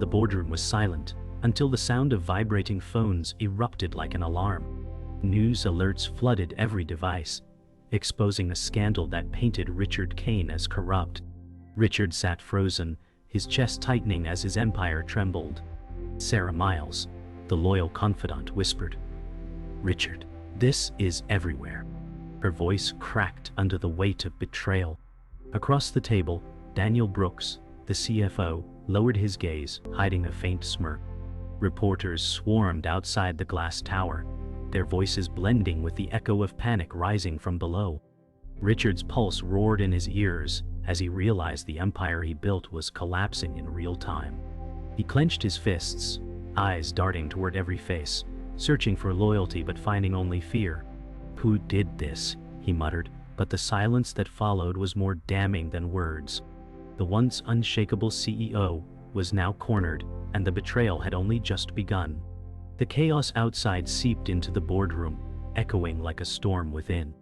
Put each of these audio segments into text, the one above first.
The boardroom was silent until the sound of vibrating phones erupted like an alarm. News alerts flooded every device, exposing a scandal that painted Richard Kane as corrupt. Richard sat frozen, his chest tightening as his empire trembled. Sarah Miles, the loyal confidant, whispered, "Richard, this is everywhere." Her voice cracked under the weight of betrayal. Across the table, Daniel Brooks, the CFO, lowered his gaze, hiding a faint smirk. Reporters swarmed outside the glass tower, their voices blending with the echo of panic rising from below. Richard's pulse roared in his ears as he realized the empire he built was collapsing in real time. He clenched his fists, eyes darting toward every face, searching for loyalty but finding only fear. "Who did this?" he muttered, but the silence that followed was more damning than words. The once unshakable CEO was now cornered, and the betrayal had only just begun. The chaos outside seeped into the boardroom, echoing like a storm within.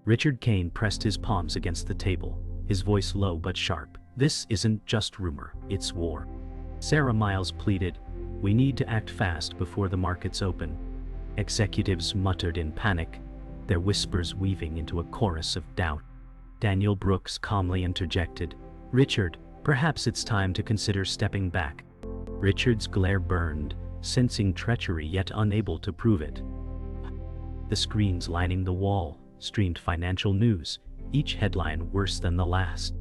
Richard Kane pressed his palms against the table, his voice low but sharp. "This isn't just rumor, it's war." Sarah Miles pleaded, "We need to act fast before the markets open." Executives muttered in panic, their whispers weaving into a chorus of doubt. Daniel Brooks calmly interjected, "Richard, perhaps it's time to consider stepping back." Richard's glare burned, sensing treachery yet unable to prove it. The screens lining the wall streamed financial news, each headline worse than the last.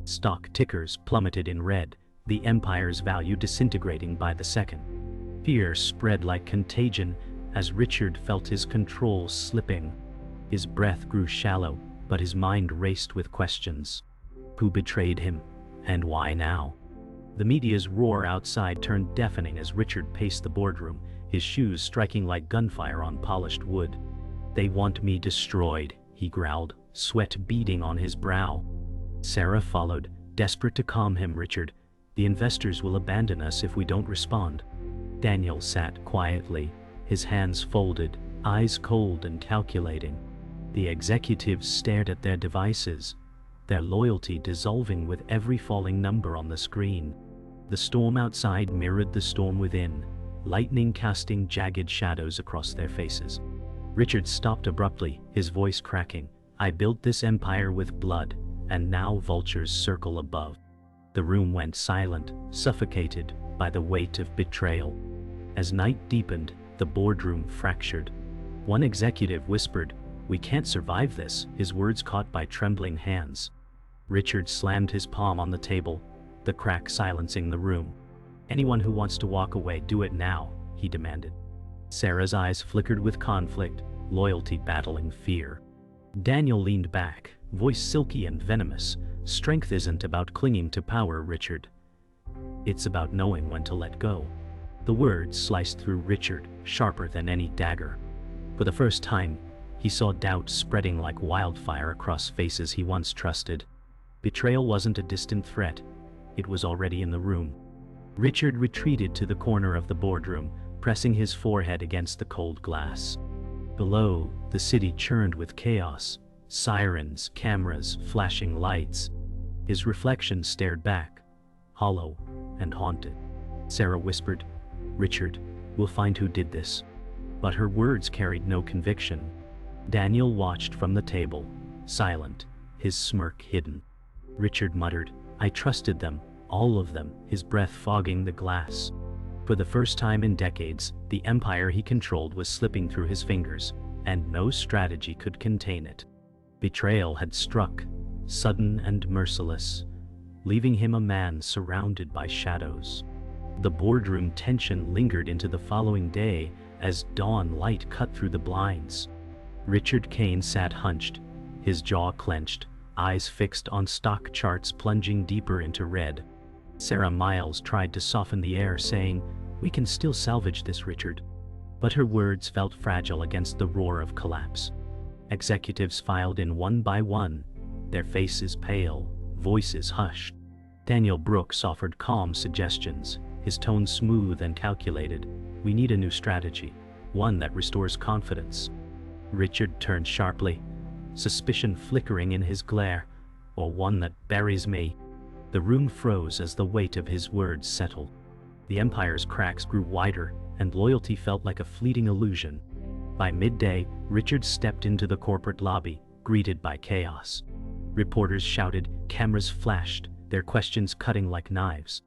Stock tickers plummeted in red, the empire's value disintegrating by the second. Fear spread like contagion as Richard felt his control slipping. His breath grew shallow, but his mind raced with questions. Who betrayed him, and why now? The media's roar outside turned deafening as Richard paced the boardroom, his shoes striking like gunfire on polished wood. "They want me destroyed," he growled, sweat beading on his brow. Sarah followed, desperate to calm him. "Richard, the investors will abandon us if we don't respond." Daniel sat quietly, his hands folded, eyes cold and calculating. The executives stared at their devices, their loyalty dissolving with every falling number on the screen. The storm outside mirrored the storm within, lightning casting jagged shadows across their faces. Richard stopped abruptly, his voice cracking. "I built this empire with blood, and now vultures circle above." The room went silent, suffocated by the weight of betrayal. As night deepened, the boardroom fractured. One executive whispered, "We can't survive this," his words caught by trembling hands. Richard slammed his palm on the table, the crack silencing the room. "Anyone who wants to walk away, do it now," he demanded. Sarah's eyes flickered with conflict, loyalty battling fear. Daniel leaned back, voice silky and venomous. "Strength isn't about clinging to power, Richard. It's about knowing when to let go." The words sliced through Richard, sharper than any dagger. For the first time, he saw doubt spreading like wildfire across faces he once trusted. Betrayal wasn't a distant threat, it was already in the room. Richard retreated to the corner of the boardroom, pressing his forehead against the cold glass. Below, the city churned with chaos, sirens, cameras, flashing lights. His reflection stared back, hollow and haunted. Sarah whispered, "Richard, we'll find who did this." But her words carried no conviction. Daniel watched from the table, silent, his smirk hidden. Richard muttered, "I trusted them, all of them," his breath fogging the glass. For the first time in decades, the empire he controlled was slipping through his fingers, and no strategy could contain it. Betrayal had struck, sudden and merciless, leaving him a man surrounded by shadows. The boardroom tension lingered into the following day as dawn light cut through the blinds. Richard Kane sat hunched, his jaw clenched, eyes fixed on stock charts plunging deeper into red. Sarah Miles tried to soften the air, saying, "We can still salvage this, Richard." But her words felt fragile against the roar of collapse. Executives filed in one by one, their faces pale, voices hushed. Daniel Brooks offered calm suggestions, his tone smooth and calculated. "We need a new strategy, one that restores confidence." Richard turned sharply, suspicion flickering in his glare. "Or one that buries me." The room froze as the weight of his words settled. The empire's cracks grew wider, and loyalty felt like a fleeting illusion. By midday, Richard stepped into the corporate lobby, greeted by chaos. Reporters shouted, cameras flashed, their questions cutting like knives.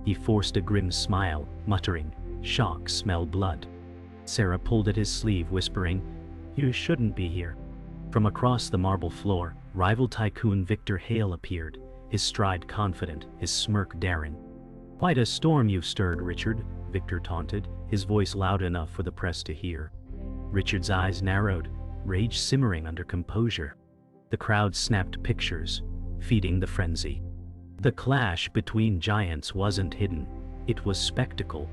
He forced a grim smile, muttering, "Shock, smell blood." Sarah pulled at his sleeve, whispering, "You shouldn't be here." From across the marble floor, rival tycoon Victor Hale appeared, his stride confident, his smirk daring. "Quite a storm you've stirred, Richard," Victor taunted, his voice loud enough for the press to hear. Richard's eyes narrowed, rage simmering under composure. The crowd snapped pictures, feeding the frenzy. The clash between giants wasn't hidden, it was spectacle.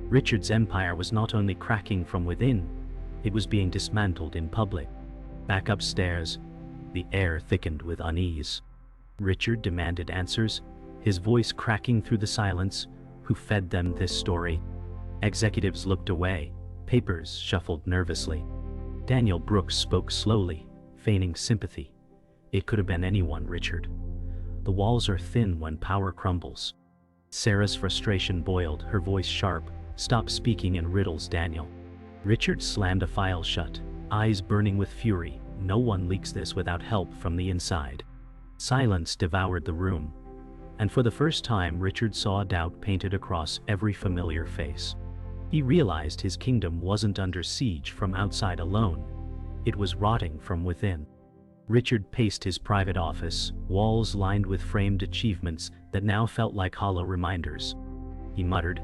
Richard's empire was not only cracking from within, it was being dismantled in public. Back upstairs, the air thickened with unease. Richard demanded answers, his voice cracking through the silence. Who fed them this story? Executives looked away, papers shuffled nervously. Daniel Brooks spoke slowly, feigning sympathy. "It could have been anyone, Richard. The walls are thin when power crumbles." Sarah's frustration boiled, her voice sharp. "Stop speaking in riddles, Daniel." Richard slammed a file shut, eyes burning with fury. No one leaks this without help from the inside. Silence devoured the room, and for the first time Richard saw doubt painted across every familiar face. He realized his kingdom wasn't under siege from outside alone, it was rotting from within. Richard paced his private office, walls lined with framed achievements that now felt like hollow reminders. He muttered,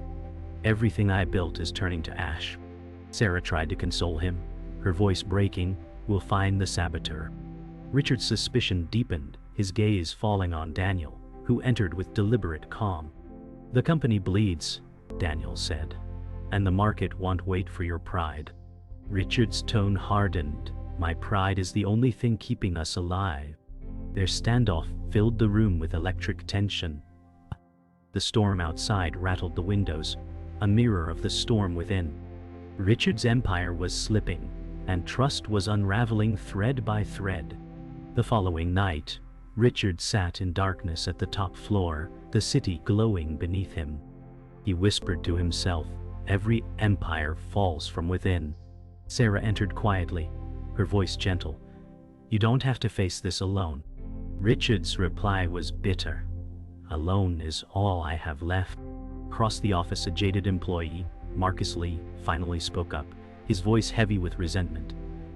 "Everything I built is turning to ash." Sarah tried to console him, her voice breaking, "We'll find the saboteur." Richard's suspicion deepened, his gaze falling on Daniel, who entered with deliberate calm. "The company bleeds," Daniel said, "and the market won't wait for your pride." Richard's tone hardened. "My pride is the only thing keeping us alive." Their standoff filled the room with electric tension. The storm outside rattled the windows, a mirror of the storm within. Richard's empire was slipping, and trust was unraveling thread by thread. The following night, Richard sat in darkness at the top floor, the city glowing beneath him. He whispered to himself, "Every empire falls from within." Sarah entered quietly, her voice gentle. "You don't have to face this alone." Richard's reply was bitter. "Alone is all I have left." Across the office, a jaded employee, Marcus Lee, finally spoke up, his voice heavy with resentment.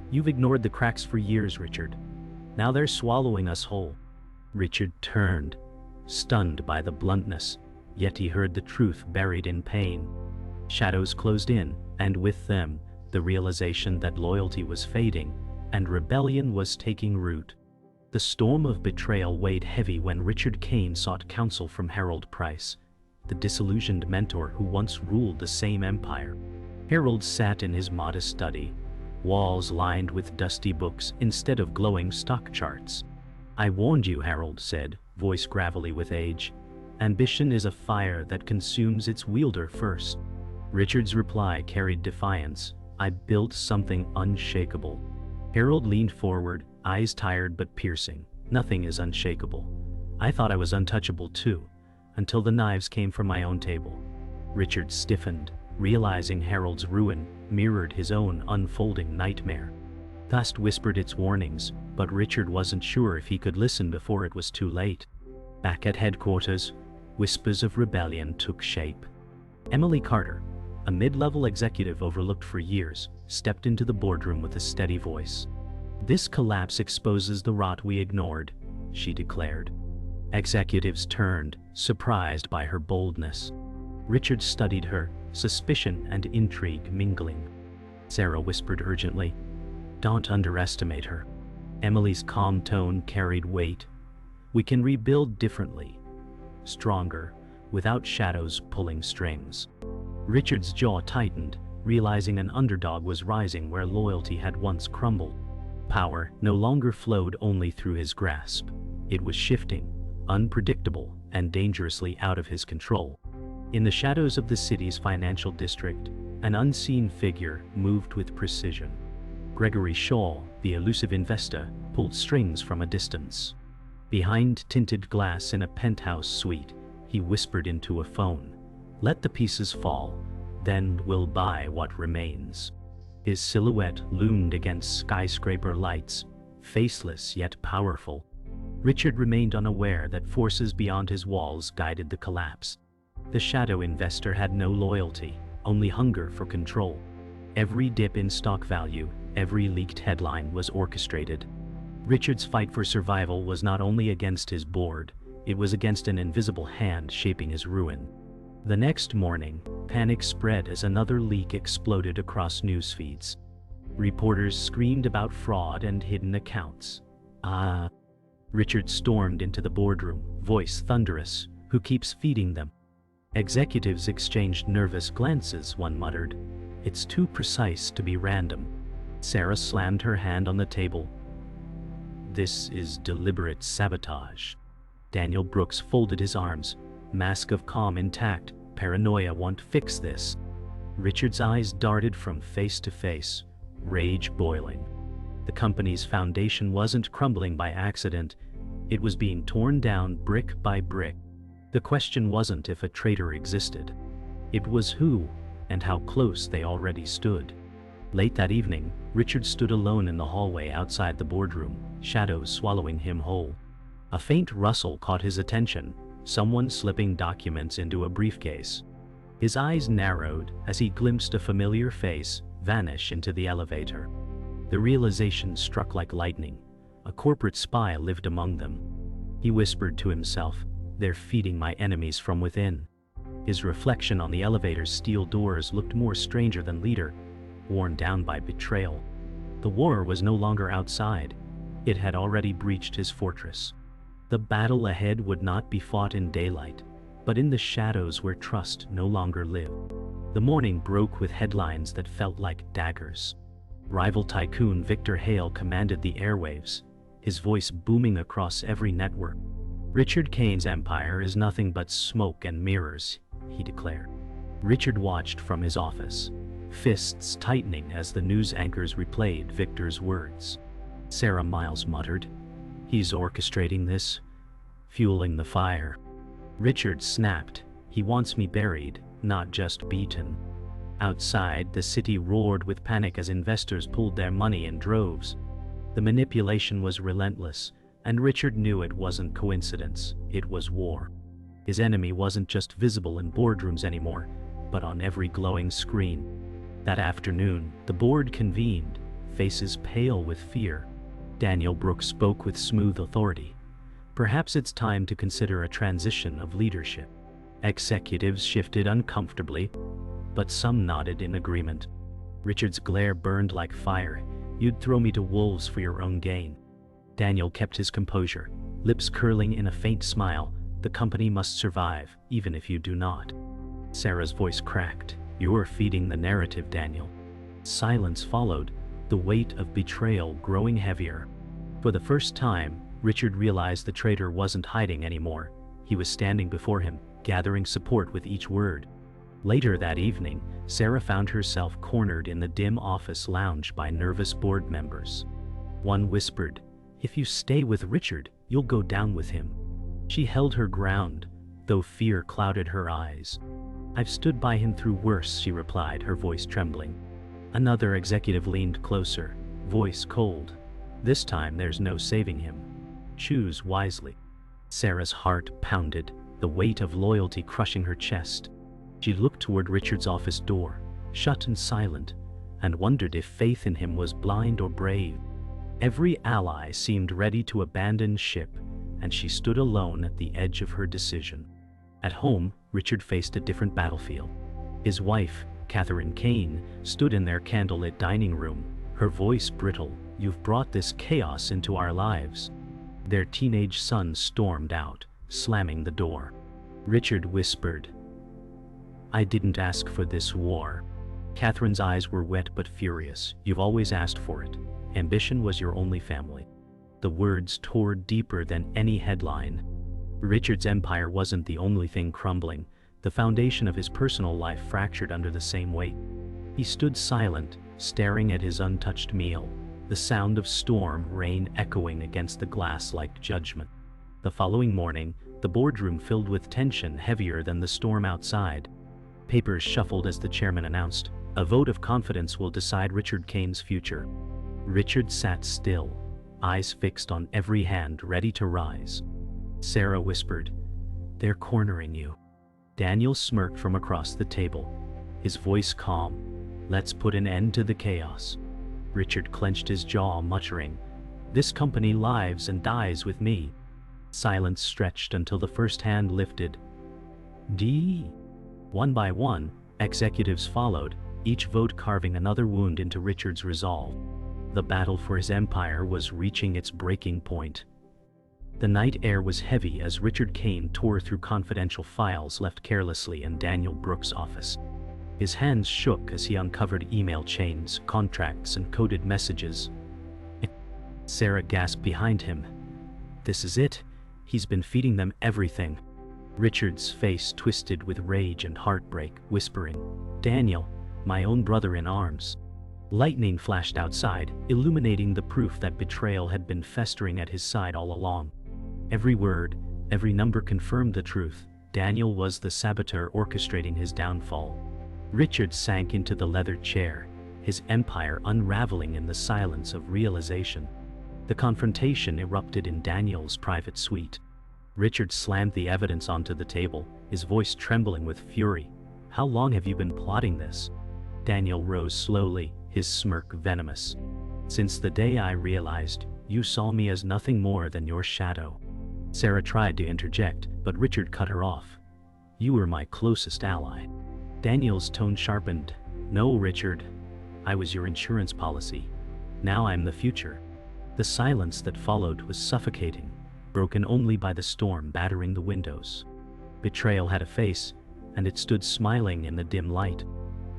"You've ignored the cracks for years, Richard. Now they're swallowing us whole." Richard turned, stunned by the bluntness, yet he heard the truth buried in pain. Shadows closed in, and with them, the realization that loyalty was fading, and rebellion was taking root. The storm of betrayal weighed heavy when Richard Kane sought counsel from Harold Price, the disillusioned mentor who once ruled the same empire. Harold sat in his modest study, walls lined with dusty books instead of glowing stock charts. "I warned you," Harold said, voice gravelly with age. "Ambition is a fire that consumes its wielder first." Richard's reply carried defiance. "I built something unshakable." Harold leaned forward, eyes tired but piercing. "Nothing is unshakable. I thought I was untouchable too, until the knives came from my own table." Richard stiffened, realizing Harold's ruin mirrored his own unfolding nightmare. Dust whispered its warnings, but Richard wasn't sure if he could listen before it was too late. Back at headquarters, whispers of rebellion took shape. Emily Carter, a mid-level executive overlooked for years, stepped into the boardroom with a steady voice. "This collapse exposes the rot we ignored," she declared. Executives turned, surprised by her boldness. Richard studied her, suspicion and intrigue mingling. Sarah whispered urgently, "Don't underestimate her." Emily's calm tone carried weight. "We can rebuild differently, stronger, without shadows pulling strings." Richard's jaw tightened, realizing an underdog was rising where loyalty had once crumbled. Power no longer flowed only through his grasp. It was shifting, unpredictable, and dangerously out of his control. In the shadows of the city's financial district, an unseen figure moved with precision. Gregory Shaw, the elusive investor, pulled strings from a distance. Behind tinted glass in a penthouse suite, he whispered into a phone, Let the pieces fall, then we'll buy what remains. His silhouette loomed against skyscraper lights, faceless yet powerful. Richard remained unaware that forces beyond his walls guided the collapse. The shadow investor had no loyalty, only hunger for control. Every dip in stock value, every leaked headline was orchestrated. Richard's fight for survival was not only against his board, it was against an invisible hand shaping his ruin. The next morning, panic spread as another leak exploded across news feeds. Reporters screamed about fraud and hidden accounts. Richard stormed into the boardroom, voice thunderous. Who keeps feeding them? Executives exchanged nervous glances, one muttered. It's too precise to be random. Sarah slammed her hand on the table. This is deliberate sabotage. Daniel Brooks folded his arms, mask of calm intact. Paranoia won't fix this. Richard's eyes darted from face to face, rage boiling. The company's foundation wasn't crumbling by accident, it was being torn down brick by brick. The question wasn't if a traitor existed. It was who, and how close they already stood. Late that evening, Richard stood alone in the hallway outside the boardroom, shadows swallowing him whole. A faint rustle caught his attention, someone slipping documents into a briefcase. His eyes narrowed as he glimpsed a familiar face vanish into the elevator. The realization struck like lightning. A corporate spy lived among them. He whispered to himself, "They're feeding my enemies from within." His reflection on the elevator's steel doors looked more stranger than leader, worn down by betrayal. The war was no longer outside. It had already breached his fortress. The battle ahead would not be fought in daylight, but in the shadows where trust no longer lived. The morning broke with headlines that felt like daggers. Rival tycoon Victor Hale commanded the airwaves, his voice booming across every network. Richard Kane's empire is nothing but smoke and mirrors, he declared. Richard watched from his office, fists tightening as the news anchors replayed Victor's words. Sarah Miles muttered, "He's orchestrating this, fueling the fire." Richard snapped, "He wants me buried, not just beaten." Outside, the city roared with panic as investors pulled their money in droves. The manipulation was relentless, and Richard knew it wasn't coincidence, it was war. His enemy wasn't just visible in boardrooms anymore, but on every glowing screen. That afternoon, the board convened, faces pale with fear. Daniel Brooks spoke with smooth authority. Perhaps it's time to consider a transition of leadership. Executives shifted uncomfortably, but some nodded in agreement. Richard's glare burned like fire. "You'd throw me to wolves for your own gain." Daniel kept his composure, lips curling in a faint smile. "The company must survive, even if you do not." Sarah's voice cracked. "You're feeding the narrative, Daniel." Silence followed, the weight of betrayal growing heavier. For the first time, Richard realized the traitor wasn't hiding anymore. He was standing before him, gathering support with each word. Later that evening, Sarah found herself cornered in the dim office lounge by nervous board members. One whispered, "If you stay with Richard, you'll go down with him." She held her ground, though fear clouded her eyes. "I've stood by him through worse," she replied, her voice trembling. Another executive leaned closer, voice cold. "This time there's no saving him. Choose wisely." Sarah's heart pounded, the weight of loyalty crushing her chest. She looked toward Richard's office door, shut and silent, and wondered if faith in him was blind or brave. Every ally seemed ready to abandon ship, and she stood alone at the edge of her decision. At home, Richard faced a different battlefield. His wife, Richard Kane, stood in their candlelit dining room, her voice brittle. "You've brought this chaos into our lives." Their teenage son stormed out, slamming the door. Richard whispered, "I didn't ask for this war." Catherine's eyes were wet but furious. "You've always asked for it. Ambition was your only family." The words tore deeper than any headline. Richard's empire wasn't the only thing crumbling. The foundation of his personal life fractured under the same weight. He stood silent, staring at his untouched meal, the sound of storm rain echoing against the glass like judgment. The following morning, the boardroom filled with tension heavier than the storm outside. Papers shuffled as the chairman announced, "A vote of confidence will decide Richard Kane's future." Richard sat still, eyes fixed on every hand ready to rise. Sarah whispered, "They're cornering you." Daniel smirked from across the table, his voice calm. "Let's put an end to the chaos." Richard clenched his jaw, muttering, "This company lives and dies with me." Silence stretched until the first hand lifted. D. One by one, executives followed, each vote carving another wound into Richard's resolve. The battle for his empire was reaching its breaking point. The night air was heavy as Richard Kane tore through confidential files left carelessly in Daniel Brooks' office. His hands shook as he uncovered email chains, contracts, and coded messages. Sarah gasped behind him. "This is it. He's been feeding them everything." Richard's face twisted with rage and heartbreak, whispering, "Daniel, my own brother in arms." Lightning flashed outside, illuminating the proof that betrayal had been festering at his side all along. Every word, every number confirmed the truth. Daniel was the saboteur orchestrating his downfall. Richard sank into the leather chair, his empire unraveling in the silence of realization. The confrontation erupted in Daniel's private suite. Richard slammed the evidence onto the table, his voice trembling with fury. "How long have you been plotting this?" Daniel rose slowly, his smirk venomous. "Since the day I realized you saw me as nothing more than your shadow." Sarah tried to interject, but Richard cut her off. "You were my closest ally." Daniel's tone sharpened. "No, Richard. I was your insurance policy. Now I'm the future." The silence that followed was suffocating, broken only by the storm battering the windows. Betrayal had a face, and it stood smiling in the dim light.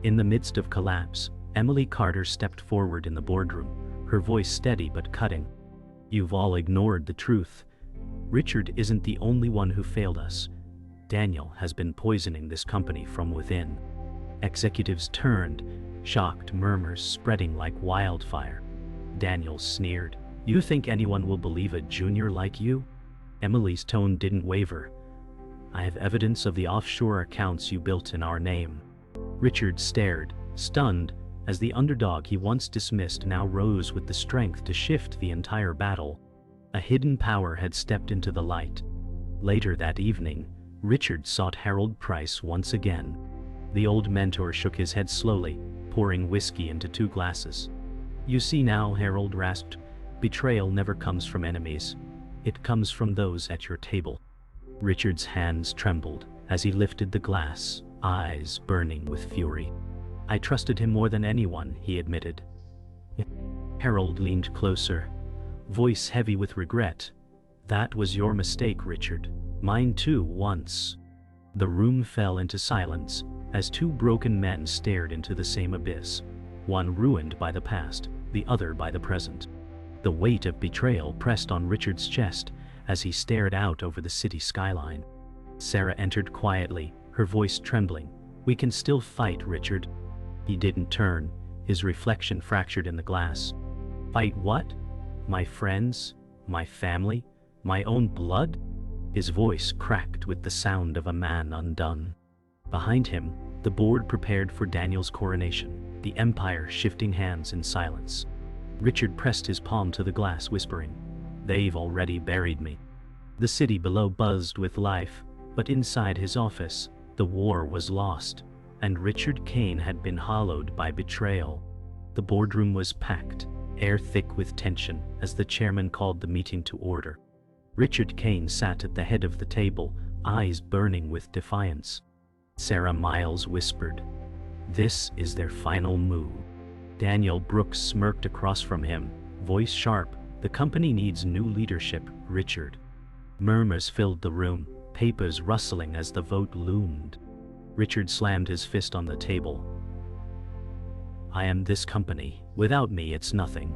In the midst of collapse, Emily Carter stepped forward in the boardroom, her voice steady but cutting. "You've all ignored the truth. Richard isn't the only one who failed us. Daniel has been poisoning this company from within." Executives turned, shocked murmurs spreading like wildfire. Daniel sneered, "You think anyone will believe a junior like you?" Emily's tone didn't waver. "I have evidence of the offshore accounts you built in our name." Richard stared, stunned, as the underdog he once dismissed now rose with the strength to shift the entire battle. A hidden power had stepped into the light. Later that evening, Richard sought Harold Price once again. The old mentor shook his head slowly, pouring whiskey into 2 glasses. "You see now," Harold rasped, "betrayal never comes from enemies. It comes from those at your table." Richard's hands trembled as he lifted the glass, eyes burning with fury. "I trusted him more than anyone," he admitted. Harold leaned closer, voice heavy with regret. "That was your mistake, Richard. Mine too, once." The room fell into silence as 2 broken men stared into the same abyss, one ruined by the past, the other by the present. The weight of betrayal pressed on Richard's chest as he stared out over the city skyline. Sarah entered quietly, her voice trembling. "We can still fight, Richard." He didn't turn, his reflection fractured in the glass. "Fight what? My friends? My family? My own blood?" His voice cracked with the sound of a man undone. Behind him, the board prepared for Daniel's coronation, the empire shifting hands in silence. Richard pressed his palm to the glass, whispering, "They've already buried me." The city below buzzed with life, but inside his office, the war was lost, and Richard Kane had been hollowed by betrayal. The boardroom was packed, air thick with tension, as the chairman called the meeting to order. Richard Kane sat at the head of the table, eyes burning with defiance. Sarah Miles whispered, "This is their final move." Daniel Brooks smirked across from him, voice sharp, "The company needs new leadership, Richard." Murmurs filled the room, papers rustling as the vote loomed. Richard slammed his fist on the table. "I am this company. Without me, it's nothing."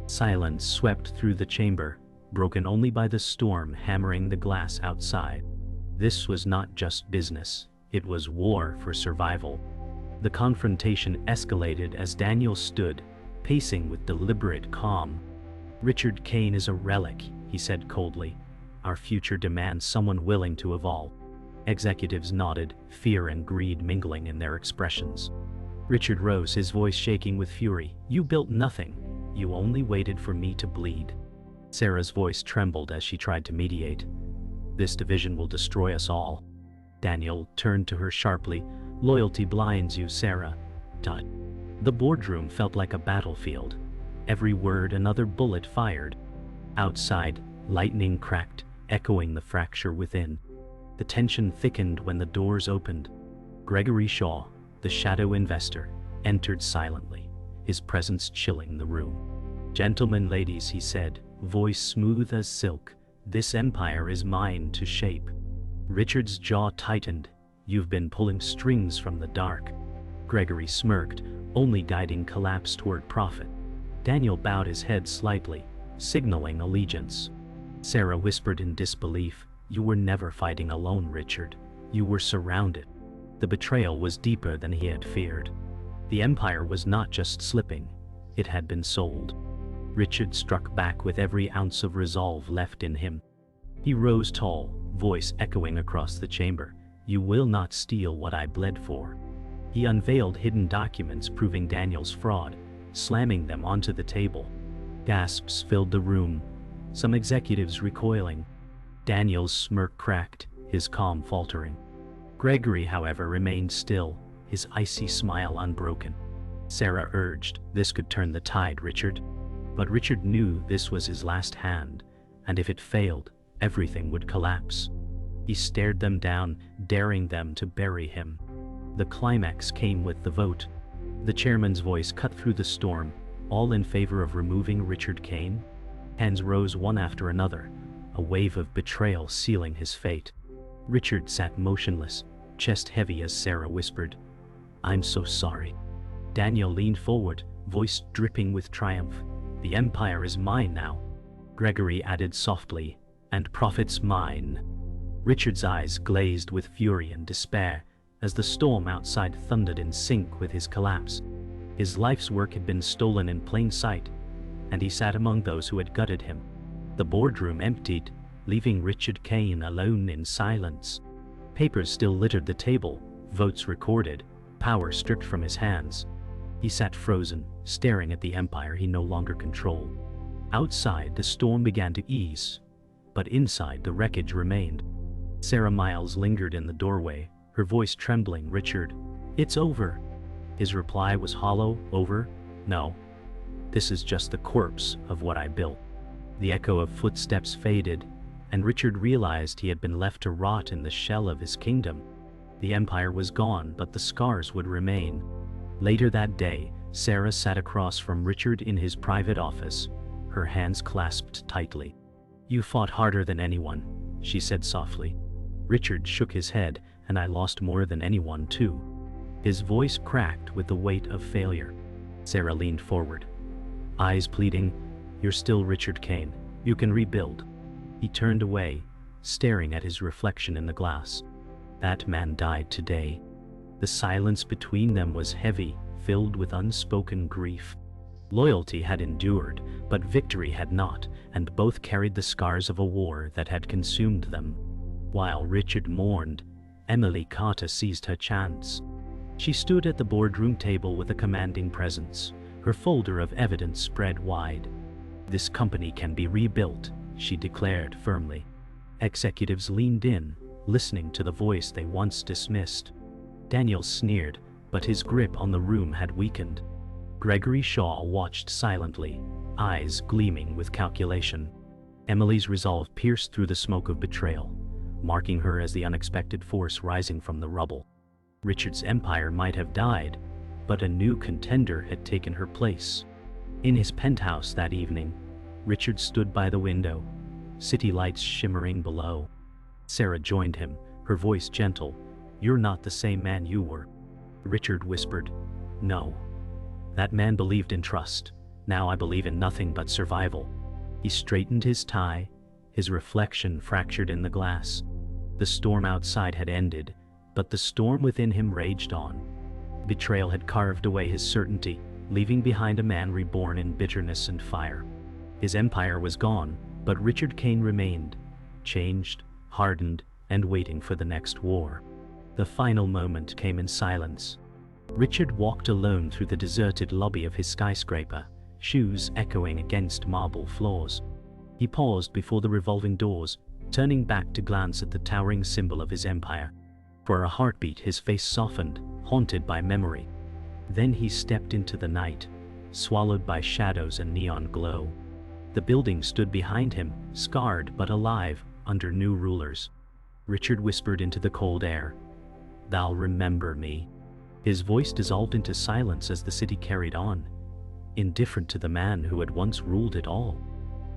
Silence swept through the chamber, broken only by the storm hammering the glass outside. This was not just business, it was war for survival. The confrontation escalated as Daniel stood, pacing with deliberate calm. "Richard Kane is a relic," he said coldly. "Our future demands someone willing to evolve." Executives nodded, fear and greed mingling in their expressions. Richard rose, his voice shaking with fury. "You built nothing. You only waited for me to bleed." Sarah's voice trembled as she tried to mediate. "This division will destroy us all." Daniel turned to her sharply. "Loyalty blinds you, Sarah." The boardroom felt like a battlefield. Every word another bullet fired. Outside, lightning cracked, echoing the fracture within. The tension thickened when the doors opened. Gregory Shaw, the shadow investor, entered silently, his presence chilling the room. "Gentlemen, ladies," he said, voice smooth as silk, "this empire is mine to shape." Richard's jaw tightened. "You've been pulling strings from the dark." Gregory smirked, only guiding collapse toward profit. Daniel bowed his head slightly, signaling allegiance. Sarah whispered in disbelief, "You were never fighting alone, Richard. You were surrounded." The betrayal was deeper than he had feared. The empire was not just slipping, it had been sold. Richard struck back with every ounce of resolve left in him. He rose tall, voice echoing across the chamber. "You will not steal what I bled for." He unveiled hidden documents proving Daniel's fraud, slamming them onto the table. Gasps filled the room, some executives recoiling. Daniel's smirk cracked, his calm faltering. Gregory, however, remained still, his icy smile unbroken. Sarah urged, "This could turn the tide, Richard." But Richard knew this was his last hand, and if it failed, everything would collapse. He stared them down, daring them to bury him. The climax came with the vote. The chairman's voice cut through the storm, all in favor of removing Richard Kane. Hands rose one after another, a wave of betrayal sealing his fate. Richard sat motionless, chest heavy as Sarah whispered, "I'm so sorry." Daniel leaned forward, voice dripping with triumph. "The empire is mine now." Gregory added softly, "And profit's mine." Richard's eyes glazed with fury and despair as the storm outside thundered in sync with his collapse. His life's work had been stolen in plain sight, and he sat among those who had gutted him. The boardroom emptied, leaving Richard Kane alone in silence. Papers still littered the table, votes recorded, power stripped from his hands. He sat frozen, staring at the empire he no longer controlled. Outside, the storm began to ease, but inside, the wreckage remained. Sarah Miles lingered in the doorway, her voice trembling. "Richard, it's over." His reply was hollow. "Over? No. This is just the corpse of what I built." The echo of footsteps faded, and Richard realized he had been left to rot in the shell of his kingdom. The empire was gone, but the scars would remain. Later that day, Sarah sat across from Richard in his private office, her hands clasped tightly. "You fought harder than anyone," she said softly. Richard shook his head, "And I lost more than anyone too." His voice cracked with the weight of failure. Sarah leaned forward, eyes pleading, "You're still Richard Kane. You can rebuild." He turned away, staring at his reflection in the glass. That man died today. The silence between them was heavy, filled with unspoken grief. Loyalty had endured, but victory had not, and both carried the scars of a war that had consumed them. While Richard mourned, Emily Carter seized her chance. She stood at the boardroom table with a commanding presence, her folder of evidence spread wide. "This company can be rebuilt," she declared firmly. Executives leaned in, listening to the voice they once dismissed. Daniel sneered, but his grip on the room had weakened. Gregory Shaw watched silently, eyes gleaming with calculation. Emily's resolve pierced through the smoke of betrayal, marking her as the unexpected force rising from the rubble. Richard's empire might have died, but a new contender had taken her place. In his penthouse that evening, Richard stood by the window, city lights shimmering below. Sarah joined him, her voice gentle. "You're not the same man you were." Richard whispered, "No. That man believed in trust. Now I believe in nothing but survival." He straightened his tie, his reflection fractured in the glass. The storm outside had ended, but the storm within him raged on. Betrayal had carved away his certainty, leaving behind a man reborn in bitterness and fire. His empire was gone, but Richard Kane remained, changed, hardened, and waiting for the next war. The final moment came in silence. Richard walked alone through the deserted lobby of his skyscraper, shoes echoing against marble floors. He paused before the revolving doors, turning back to glance at the towering symbol of his empire. For a heartbeat his face softened, haunted by memory. Then he stepped into the night, swallowed by shadows and neon glow. The building stood behind him, scarred but alive, under new rulers. Richard whispered into the cold air, "Thou'll remember me." His voice dissolved into silence as the city carried on, indifferent to the man who had once ruled it all.